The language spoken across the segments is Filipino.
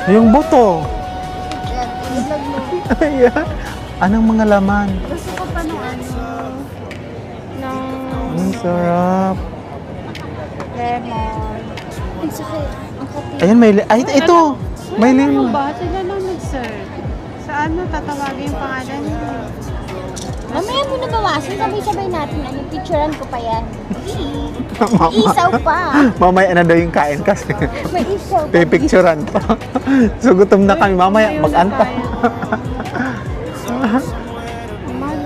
Yung buto. Ilag mo. Ayan. Anong mga laman? Gusto ko pa ng Ang sarap. lemon. Ang sakit. Ang kapit. Ayan, ay, ito. May Ano lemon. ba? Sila lang nag-serve. Sa ano tatawagin yung pangalan niyo? Mamaya mo na bawasan. Sabay-sabay natin. Picturean ko pa yan. Mama. Isaw pa. Mamaya na daw yung kain kasi. May isaw pa. Pipicturean pa. So gutom na kami. Mamaya Ayaw na mag-anta. kaya.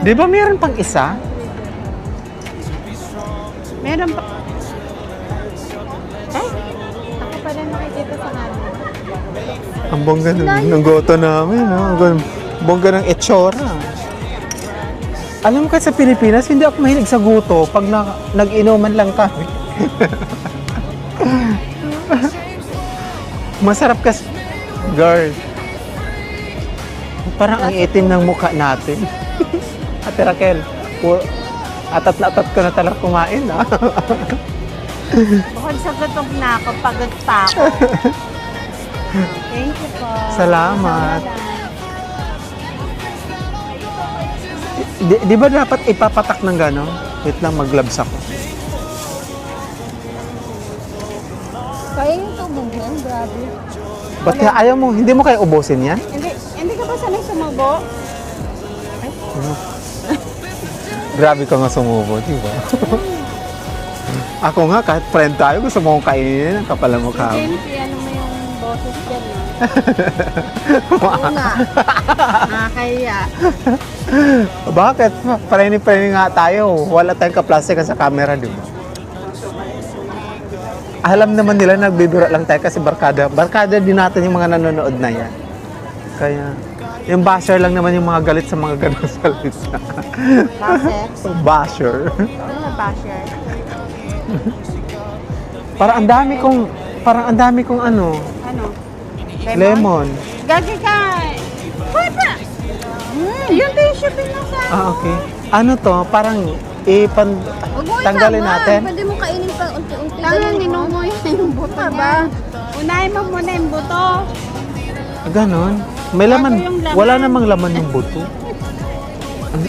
Di ba meron pang isa? Meron pa. Ay, ako pala nakikita sa kanila. Ang bongga ng goto namin. No? Ang bongga ng etsura. Alam mo kasi sa Pilipinas, hindi ako mahilig sa guto pag nag-inuman lang kami. Masarap kasi, girl. Parang ang itim ng mukha natin. Ate Raquel, atat na atat ko na talaga kumain. Ah. Bukod sa gutom na ako, pagod pa ako. Thank you po. Salamat. Di ba dapat ipapatak ng gano'n? Wait lang, mag-gloves ako. Kaya yung tubig yan. Grabe. Ba't kaya ayaw mo? Hindi mo kaya ubusin yan? Hindi ka ba sanay sumubo? Grabe ka nga sumubo, di ba? Ako nga, kahit friend tayo, gusto mo kong kainin ang kapal ng mukha mo. James, ano mo yung boses dyan na? Oo nga. Nakakaya. Bakit? Pareni-pareni nga tayo. Wala tayong kaplastika sa camera, di ba? Alam naman nila, nagbibiro lang tayo kasi barkada. Barkada din natin yung mga nanonood na yan. Kaya, yung basher lang naman yung mga galit sa mga ganong salita. Bakit? Basher. Ano na basher? Parang ang dami kong ano, Ano? lemon. Gagi ka! Pwede! Yung tissue pinasa. Okay. Ano to? Parang Huwag mo tanggalin isama. natin. Pwede mo kainin pa unti-unti. Tangan, Ganun mo. ninumo yung buto niya. Unahin mo muna yung buto. Ganon. May laman. Bago yung laman. Wala namang laman yung buto.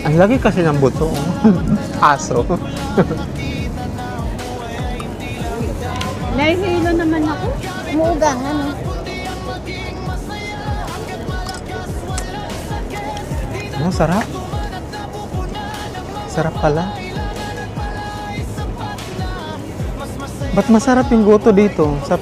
Ang lagi kasi ng buto. Aso. Nahihilo naman ako. Umuugang, ano? Oh, sarap. Sarap pala. Ba't masarap yung goto dito? Sa